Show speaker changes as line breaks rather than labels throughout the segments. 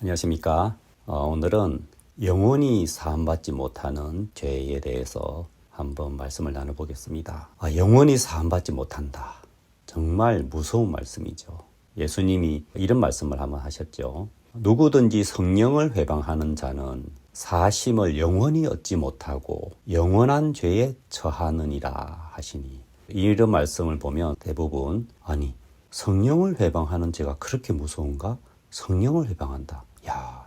안녕하십니까. 오늘은 영원히 사함받지 못하는 죄에 대해서 한번 말씀을 나눠보겠습니다. 영원히 사함받지 못한다. 정말 무서운 말씀이죠. 예수님이 이런 말씀을 한번 하셨죠. 누구든지 성령을 회방하는 자는 사심을 영원히 얻지 못하고 영원한 죄에 처하느니라 하시니, 이런 말씀을 보면 대부분 성령을 회방하는 죄가 그렇게 무서운가? 성령을 회방한다.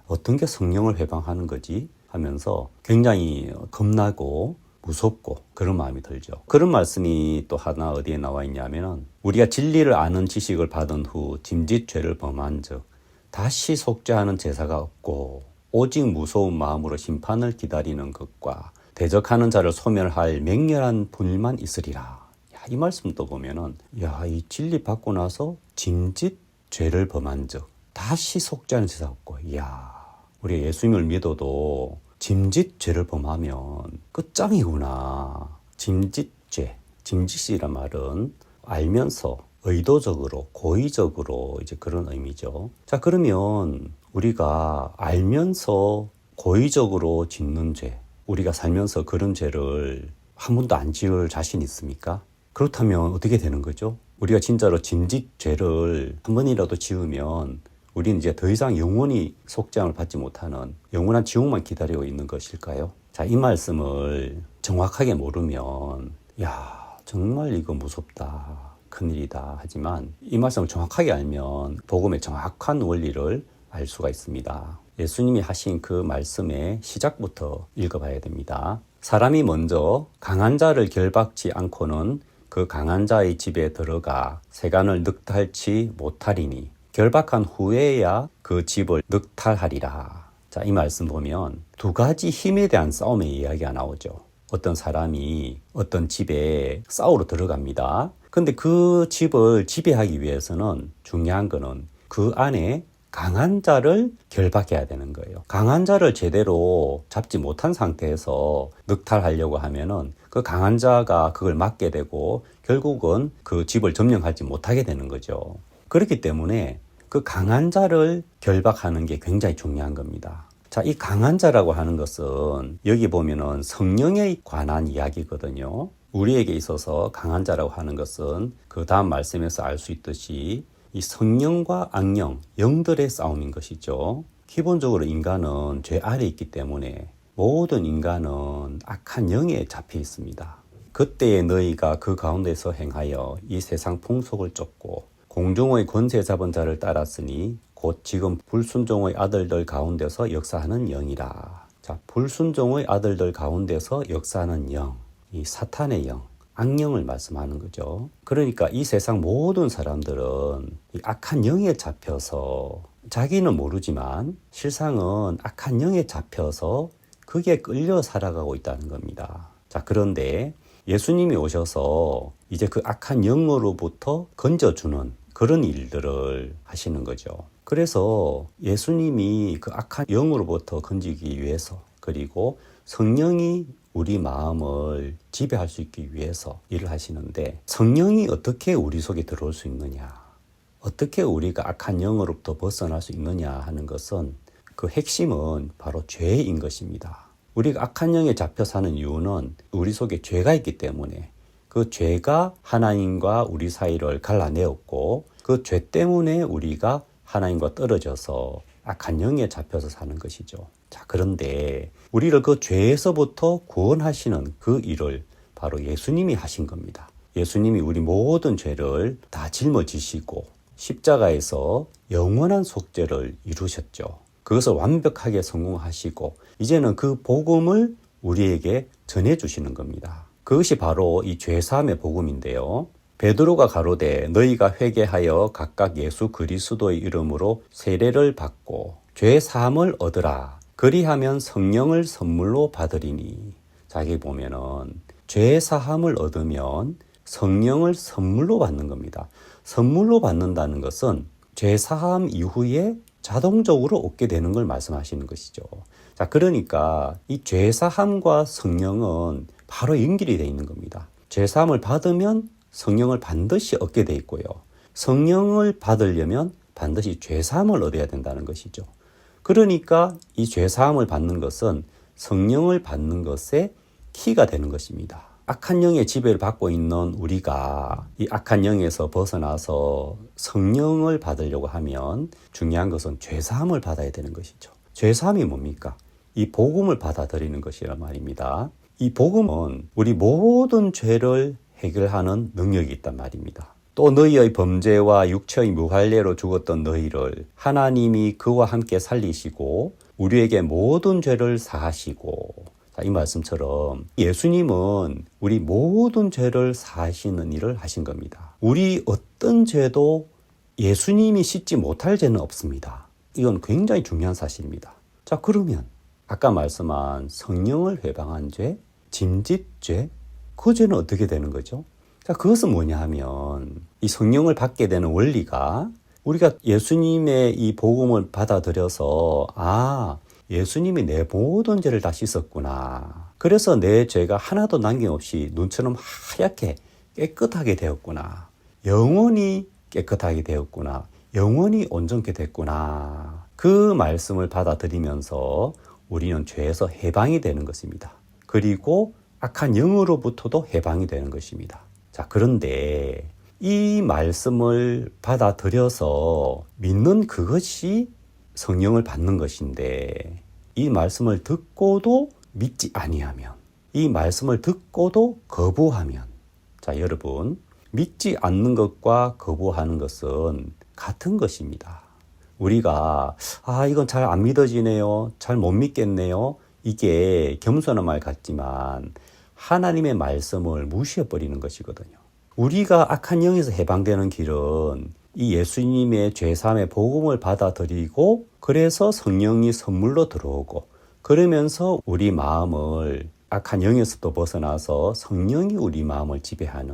어떤 게 성령을 회방하는 거지? 하면서 굉장히 겁나고 무섭고 그런 마음이 들죠. 그런 말씀이 또 하나 어디에 나와 있냐면은, 우리가 진리를 아는 지식을 받은 후 짐짓 죄를 범한 즉 다시 속죄하는 제사가 없고 오직 무서운 마음으로 심판을 기다리는 것과 대적하는 자를 소멸할 맹렬한 분일만 있으리라. 이 말씀도 보면은 이 진리 받고 나서 짐짓 죄를 범한 즉 다시 속죄하는 제사 없고, 우리 예수님을 믿어도 짐짓 죄를 범하면 끝장이구나. 짐짓죄, 짐짓이란 말은 알면서 의도적으로 고의적으로 이제 그런 의미죠. 자, 그러면 우리가 알면서 고의적으로 짓는 죄, 우리가 살면서 그런 죄를 한 번도 안 지을 자신 있습니까? 그렇다면 어떻게 되는 거죠? 우리가 진짜로 짐짓죄를 한 번이라도 지으면 우리는 이제 더 이상 영원히 속죄함을 받지 못하는 영원한 지옥만 기다리고 있는 것일까요? 자, 이 말씀을 정확하게 모르면 정말 이거 무섭다, 큰일이다 하지만, 이 말씀을 정확하게 알면 복음의 정확한 원리를 알 수가 있습니다. 예수님이 하신 그 말씀의 시작부터 읽어봐야 됩니다. 사람이 먼저 강한 자를 결박치 않고는 그 강한 자의 집에 들어가 세간을 늑탈치 못하리니 결박한 후에야 그 집을 늑탈하리라. 자, 이 말씀 보면 두 가지 힘에 대한 싸움의 이야기가 나오죠. 어떤 사람이 어떤 집에 싸우러 들어갑니다. 근데 그 집을 지배하기 위해서는 중요한 거는 그 안에 강한 자를 결박해야 되는 거예요. 강한 자를 제대로 잡지 못한 상태에서 늑탈하려고 하면은 그 강한 자가 그걸 막게 되고 결국은 그 집을 점령하지 못하게 되는 거죠. 그렇기 때문에 그 강한 자를 결박하는 게 굉장히 중요한 겁니다. 자, 이 강한 자라고 하는 것은 여기 보면은 성령에 관한 이야기거든요. 우리에게 있어서 강한 자라고 하는 것은 그 다음 말씀에서 알 수 있듯이 이 성령과 악령, 영들의 싸움인 것이죠. 기본적으로 인간은 죄 아래에 있기 때문에 모든 인간은 악한 영에 잡혀 있습니다. 그때에 너희가 그 가운데서 행하여 이 세상 풍속을 쫓고 공중의 권세 잡은 자를 따랐으니 곧 지금 불순종의 아들들 가운데서 역사하는 영이라. 자, 불순종의 아들들 가운데서 역사하는 영, 이 사탄의 영, 악령을 말씀하는 거죠. 그러니까 이 세상 모든 사람들은 이 악한 영에 잡혀서, 자기는 모르지만 실상은 악한 영에 잡혀서 그게 끌려 살아가고 있다는 겁니다. 자, 그런데 예수님이 오셔서 이제 그 악한 영으로부터 건져주는 그런 일들을 하시는 거죠. 그래서 예수님이 그 악한 영으로부터 건지기 위해서, 그리고 성령이 우리 마음을 지배할 수 있기 위해서 일을 하시는데, 성령이 어떻게 우리 속에 들어올 수 있느냐, 어떻게 우리가 악한 영으로부터 벗어날 수 있느냐 하는 것은, 그 핵심은 바로 죄인 것입니다. 우리가 악한 영에 잡혀 사는 이유는 우리 속에 죄가 있기 때문에, 그 죄가 하나님과 우리 사이를 갈라내었고, 그 죄 때문에 우리가 하나님과 떨어져서 악한 영에 잡혀서 사는 것이죠. 자, 그런데 우리를 그 죄에서부터 구원하시는 그 일을 바로 예수님이 하신 겁니다. 예수님이 우리 모든 죄를 다 짊어지시고 십자가에서 영원한 속죄를 이루셨죠. 그것을 완벽하게 성공하시고 이제는 그 복음을 우리에게 전해주시는 겁니다. 그것이 바로 이 죄사함의 복음인데요. 베드로가 가로되 너희가 회개하여 각각 예수 그리스도의 이름으로 세례를 받고 죄사함을 얻으라. 그리하면 성령을 선물로 받으리니. 자기 보면은 죄사함을 얻으면 성령을 선물로 받는 겁니다. 선물로 받는다는 것은 죄사함 이후에 자동적으로 얻게 되는 걸 말씀하시는 것이죠. 자, 그러니까 이 죄사함과 성령은 바로 연결이 되어 있는 겁니다. 죄사함을 받으면 성령을 반드시 얻게 되어 있고요. 성령을 받으려면 반드시 죄사함을 얻어야 된다는 것이죠. 그러니까 이 죄사함을 받는 것은 성령을 받는 것의 키가 되는 것입니다. 악한 영의 지배를 받고 있는 우리가 이 악한 영에서 벗어나서 성령을 받으려고 하면 중요한 것은 죄사함을 받아야 되는 것이죠. 죄사함이 뭡니까? 이 복음을 받아들이는 것이란 말입니다. 이 복음은 우리 모든 죄를 해결하는 능력이 있단 말입니다. 또 너희의 범죄와 육체의 무할례로 죽었던 너희를 하나님이 그와 함께 살리시고 우리에게 모든 죄를 사하시고, 이 말씀처럼 예수님은 우리 모든 죄를 사하시는 일을 하신 겁니다. 우리 어떤 죄도 예수님이 씻지 못할 죄는 없습니다. 이건 굉장히 중요한 사실입니다. 자, 그러면 아까 말씀한 성령을 회방한 죄, 짐짓죄, 그 죄는 어떻게 되는 거죠? 자, 그것은 뭐냐 하면 이 성령을 받게 되는 원리가 우리가 예수님의 이 복음을 받아들여서 예수님이 내 모든 죄를 다 씻었구나. 그래서 내 죄가 하나도 남김없이 눈처럼 하얗게 깨끗하게 되었구나. 영원히 깨끗하게 되었구나. 영원히 온전케 됐구나. 그 말씀을 받아들이면서 우리는 죄에서 해방이 되는 것입니다. 그리고 악한 영으로부터도 해방이 되는 것입니다. 자, 그런데 이 말씀을 받아들여서 믿는 그것이 성령을 받는 것인데, 이 말씀을 듣고도 믿지 아니하면, 이 말씀을 듣고도 거부하면, 자, 여러분, 믿지 않는 것과 거부하는 것은 같은 것입니다. 우리가 이건 잘 안 믿어지네요, 잘 못 믿겠네요, 이게 겸손한 말 같지만 하나님의 말씀을 무시해버리는 것이거든요. 우리가 악한 영에서 해방되는 길은 이 예수님의 죄사함의 복음을 받아들이고, 그래서 성령이 선물로 들어오고, 그러면서 우리 마음을 악한 영에서도 벗어나서 성령이 우리 마음을 지배하는,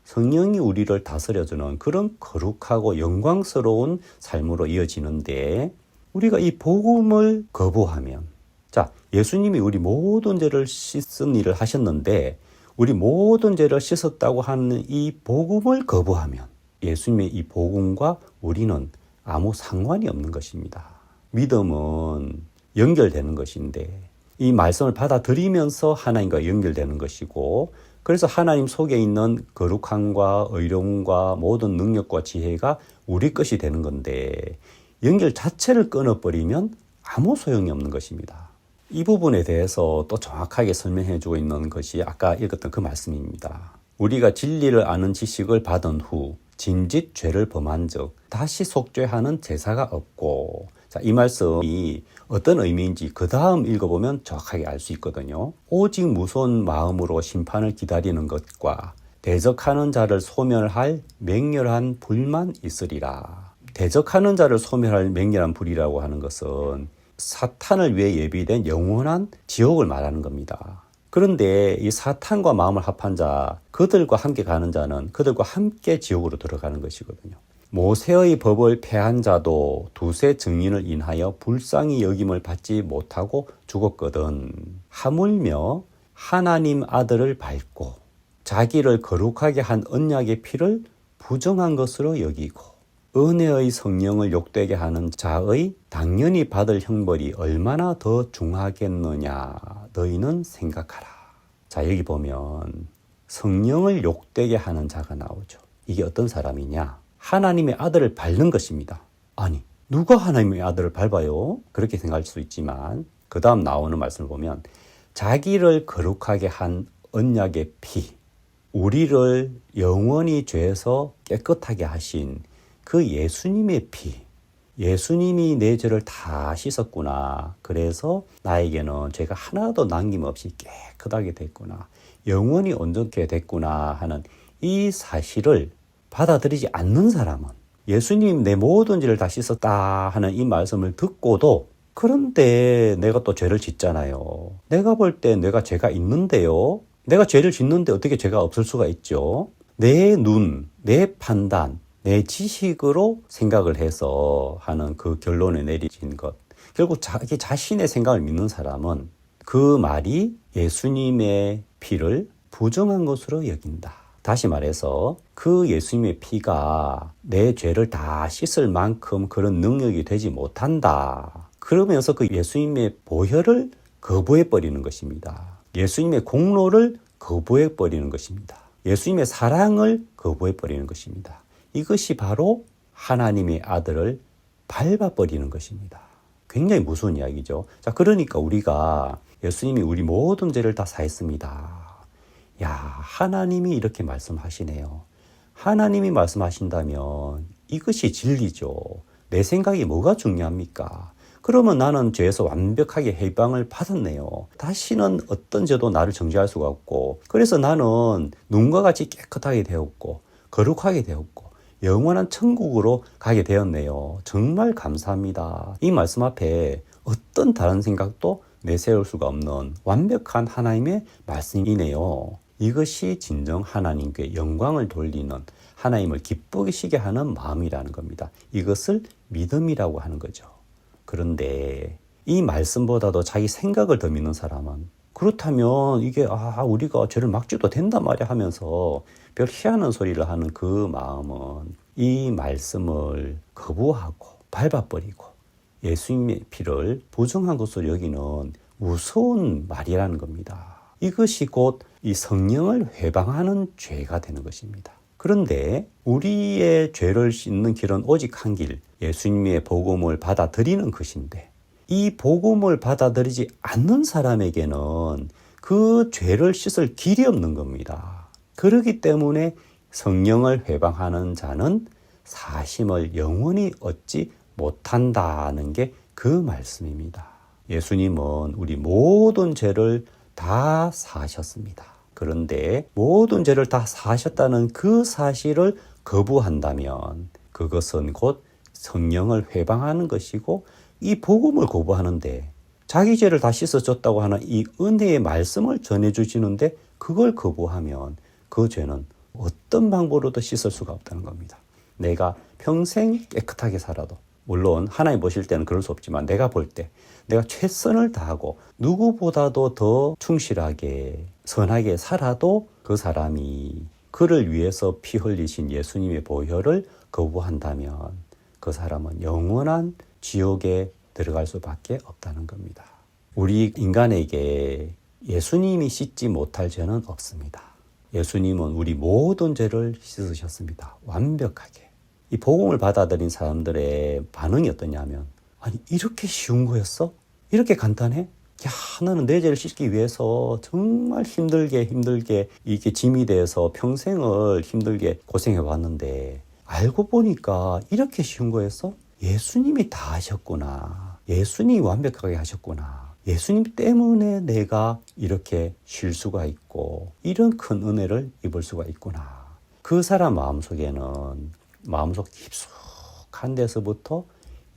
성령이 우리를 다스려주는 그런 거룩하고 영광스러운 삶으로 이어지는데, 우리가 이 복음을 거부하면, 자, 예수님이 우리 모든 죄를 씻은 일을 하셨는데 우리 모든 죄를 씻었다고 하는 이 복음을 거부하면 예수님의 이 복음과 우리는 아무 상관이 없는 것입니다. 믿음은 연결되는 것인데, 이 말씀을 받아들이면서 하나님과 연결되는 것이고, 그래서 하나님 속에 있는 거룩함과 의로움과 모든 능력과 지혜가 우리 것이 되는 건데, 연결 자체를 끊어버리면 아무 소용이 없는 것입니다. 이 부분에 대해서 또 정확하게 설명해 주고 있는 것이 아까 읽었던 그 말씀입니다. 우리가 진리를 아는 지식을 받은 후 짐짓 죄를 범한 적 다시 속죄하는 제사가 없고, 자, 이 말씀이 어떤 의미인지 그 다음 읽어보면 정확하게 알 수 있거든요. 오직 무서운 마음으로 심판을 기다리는 것과 대적하는 자를 소멸할 맹렬한 불만 있으리라. 대적하는 자를 소멸할 맹렬한 불이라고 하는 것은 사탄을 위해 예비된 영원한 지옥을 말하는 겁니다. 그런데 이 사탄과 마음을 합한 자, 그들과 함께 가는 자는 그들과 함께 지옥으로 들어가는 것이거든요. 모세의 법을 폐한 자도 두세 증인을 인하여 불쌍히 여김을 받지 못하고 죽었거든. 하물며 하나님 아들을 밟고 자기를 거룩하게 한 언약의 피를 부정한 것으로 여기고 은혜의 성령을 욕되게 하는 자의 당연히 받을 형벌이 얼마나 더 중하겠느냐 너희는 생각하라. 자, 여기 보면 성령을 욕되게 하는 자가 나오죠. 이게 어떤 사람이냐? 하나님의 아들을 밟는 것입니다. 아니, 누가 하나님의 아들을 밟아요? 그렇게 생각할 수 있지만 그 다음 나오는 말씀을 보면 자기를 거룩하게 한 언약의 피, 우리를 영원히 죄에서 깨끗하게 하신 그 예수님의 피, 예수님이 내 죄를 다 씻었구나. 그래서 나에게는 죄가 하나도 남김없이 깨끗하게 됐구나. 영원히 온전케 됐구나 하는 이 사실을 받아들이지 않는 사람은 예수님 내 모든 죄를 다 씻었다 하는 이 말씀을 듣고도 그런데 내가 또 죄를 짓잖아요. 내가 볼 때 내가 죄가 있는데요. 내가 죄를 짓는데 어떻게 죄가 없을 수가 있죠? 내 눈, 내 판단, 내 지식으로 생각을 해서 하는 그 결론에 내리진 것. 결국 자기 자신의 생각을 믿는 사람은 그 말이 예수님의 피를 부정한 것으로 여긴다. 다시 말해서 그 예수님의 피가 내 죄를 다 씻을 만큼 그런 능력이 되지 못한다. 그러면서 그 예수님의 보혈을 거부해버리는 것입니다. 예수님의 공로를 거부해버리는 것입니다. 예수님의 사랑을 거부해버리는 것입니다. 이것이 바로 하나님의 아들을 밟아버리는 것입니다. 굉장히 무서운 이야기죠. 자, 그러니까 우리가 예수님이 우리 모든 죄를 다 사했습니다. 야, 하나님이 이렇게 말씀하시네요. 하나님이 말씀하신다면 이것이 진리죠. 내 생각이 뭐가 중요합니까? 그러면 나는 죄에서 완벽하게 해방을 받았네요. 다시는 어떤 죄도 나를 정죄할 수가 없고, 그래서 나는 눈과 같이 깨끗하게 되었고 거룩하게 되었고 영원한 천국으로 가게 되었네요. 정말 감사합니다. 이 말씀 앞에 어떤 다른 생각도 내세울 수가 없는 완벽한 하나님의 말씀이네요. 이것이 진정 하나님께 영광을 돌리는, 하나님을 기쁘시게 하는 마음이라는 겁니다. 이것을 믿음이라고 하는 거죠. 그런데 이 말씀보다도 자기 생각을 더 믿는 사람은, 그렇다면 이게 우리가 죄를 막지도 된단 말이야 하면서 별 희한한 소리를 하는 그 마음은 이 말씀을 거부하고 밟아버리고 예수님의 피를 부정한 것으로 여기는 무서운 말이라는 겁니다. 이것이 곧 이 성령을 회방하는 죄가 되는 것입니다. 그런데 우리의 죄를 씻는 길은 오직 한 길, 예수님의 복음을 받아들이는 것인데, 이 복음을 받아들이지 않는 사람에게는 그 죄를 씻을 길이 없는 겁니다. 그렇기 때문에 성령을 회방하는 자는 사심을 영원히 얻지 못한다는 게 그 말씀입니다. 예수님은 우리 모든 죄를 다 사하셨습니다. 그런데 모든 죄를 다 사하셨다는 그 사실을 거부한다면 그것은 곧 성령을 회방하는 것이고, 이 복음을 거부하는데, 자기 죄를 다 씻어줬다고 하는 이 은혜의 말씀을 전해주시는데 그걸 거부하면 그 죄는 어떤 방법으로도 씻을 수가 없다는 겁니다. 내가 평생 깨끗하게 살아도, 물론 하나님 보실 때는 그럴 수 없지만 내가 볼 때 내가 최선을 다하고 누구보다도 더 충실하게 선하게 살아도 그 사람이 그를 위해서 피 흘리신 예수님의 보혈을 거부한다면 그 사람은 영원한 지옥에 들어갈 수밖에 없다는 겁니다. 우리 인간에게 예수님이 씻지 못할 죄는 없습니다. 예수님은 우리 모든 죄를 씻으셨습니다. 완벽하게. 이 복음을 받아들인 사람들의 반응이 어떠냐면, 아니 이렇게 쉬운 거였어? 이렇게 간단해? 야, 나는 내 죄를 씻기 위해서 정말 힘들게 이게 짐이 돼서 평생을 힘들게 고생해 왔는데 알고 보니까 이렇게 쉬운 거였어? 예수님이 다 하셨구나. 예수님이 완벽하게 하셨구나. 예수님 때문에 내가 이렇게 쉴 수가 있고 이런 큰 은혜를 입을 수가 있구나. 그 사람 마음속 깊숙한 데서부터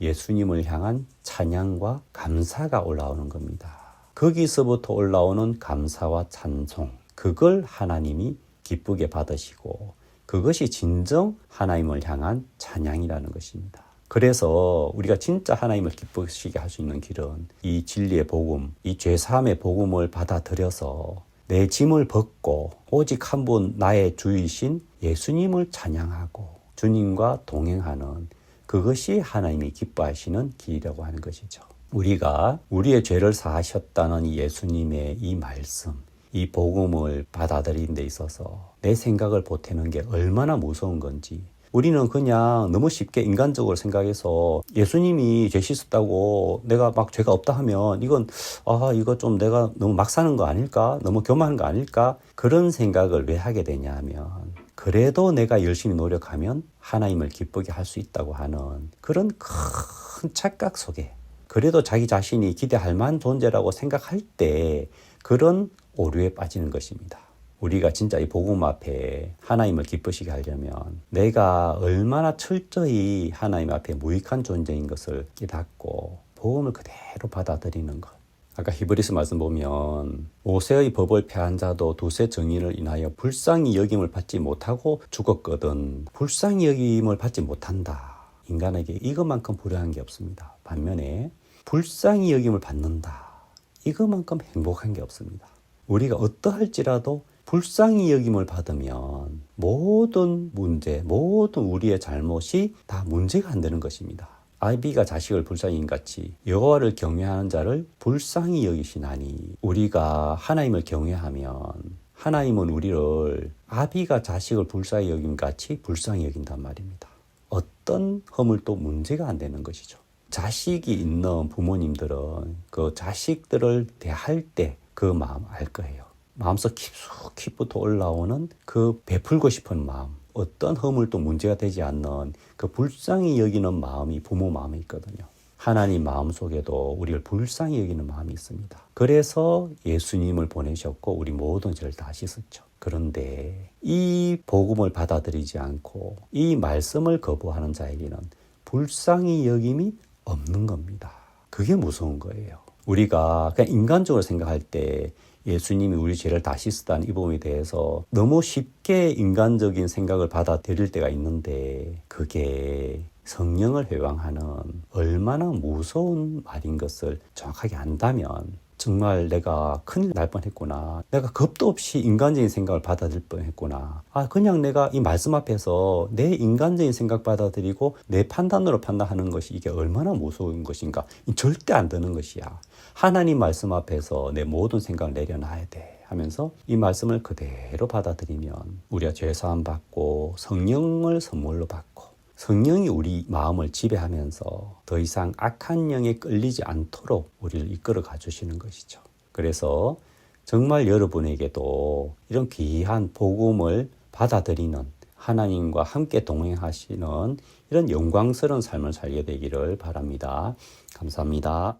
예수님을 향한 찬양과 감사가 올라오는 겁니다. 거기서부터 올라오는 감사와 찬송, 그걸 하나님이 기쁘게 받으시고 그것이 진정 하나님을 향한 찬양이라는 것입니다. 그래서 우리가 진짜 하나님을 기쁘시게 할 수 있는 길은 이 진리의 복음, 이 죄사함의 복음을 받아들여서 내 짐을 벗고 오직 한 분 나의 주이신 예수님을 찬양하고 주님과 동행하는, 그것이 하나님이 기뻐하시는 길이라고 하는 것이죠. 우리가 우리의 죄를 사하셨다는 이 예수님의 이 말씀, 이 복음을 받아들이는 데 있어서 내 생각을 보태는 게 얼마나 무서운 건지, 우리는 그냥 너무 쉽게 인간적으로 생각해서 예수님이 죄 씻었다고 내가 막 죄가 없다 하면 이건 이거 좀 내가 너무 막 사는 거 아닐까? 너무 교만한 거 아닐까? 그런 생각을 왜 하게 되냐 하면, 그래도 내가 열심히 노력하면 하나님을 기쁘게 할 수 있다고 하는 그런 큰 착각 속에, 그래도 자기 자신이 기대할 만한 존재라고 생각할 때 그런 오류에 빠지는 것입니다. 우리가 진짜 이 복음 앞에 하나님을 기쁘시게 하려면 내가 얼마나 철저히 하나님 앞에 무익한 존재인 것을 깨닫고 복음을 그대로 받아들이는 것. 아까 히브리서 말씀 보면 모세의 법을 폐한 자도 두세 정인을 인하여 불쌍히 여김을 받지 못하고 죽었거든. 불쌍히 여김을 받지 못한다. 인간에게 이것만큼 불행한 게 없습니다. 반면에 불쌍히 여김을 받는다. 이것만큼 행복한 게 없습니다. 우리가 어떠할지라도 불쌍히 여김을 받으면 모든 문제, 모든 우리의 잘못이 다 문제가 안 되는 것입니다. 아비가 자식을 불쌍히 여김같이 여호와를 경외하는 자를 불쌍히 여기시나니. 우리가 하나님을 경외하면 하나님은 우리를 아비가 자식을 불쌍히 여김같이 불쌍히 여긴단 말입니다. 어떤 허물도 문제가 안 되는 것이죠. 자식이 있는 부모님들은 그 자식들을 대할 때 그 마음 알 거예요. 마음속 깊숙이부터 올라오는 그 베풀고 싶은 마음, 어떤 허물도 문제가 되지 않는 그 불쌍히 여기는 마음이 부모 마음에 있거든요. 하나님 마음속에도 우리를 불쌍히 여기는 마음이 있습니다. 그래서 예수님을 보내셨고 우리 모든 죄를 다 씻었죠. 그런데 이 복음을 받아들이지 않고 이 말씀을 거부하는 자에게는 불쌍히 여김이 없는 겁니다. 그게 무서운 거예요. 우리가 그냥 인간적으로 생각할 때 예수님이 우리 죄를 다 씻었다는 이 부분에 대해서 너무 쉽게 인간적인 생각을 받아들일 때가 있는데, 그게 성령을 회방하는 얼마나 무서운 말인 것을 정확하게 안다면 정말 내가 큰일 날 뻔했구나, 내가 겁도 없이 인간적인 생각을 받아들일 뻔했구나, 그냥 내가 이 말씀 앞에서 내 인간적인 생각 받아들이고 내 판단으로 판단하는 것이 이게 얼마나 무서운 것인가, 절대 안 되는 것이야. 하나님 말씀 앞에서 내 모든 생각을 내려놔야 돼 하면서 이 말씀을 그대로 받아들이면 우리가 죄사함 받고 성령을 선물로 받고 성령이 우리 마음을 지배하면서 더 이상 악한 영에 끌리지 않도록 우리를 이끌어 가주시는 것이죠. 그래서 정말 여러분에게도 이런 귀한 복음을 받아들이는, 하나님과 함께 동행하시는 이런 영광스러운 삶을 살게 되기를 바랍니다. 감사합니다.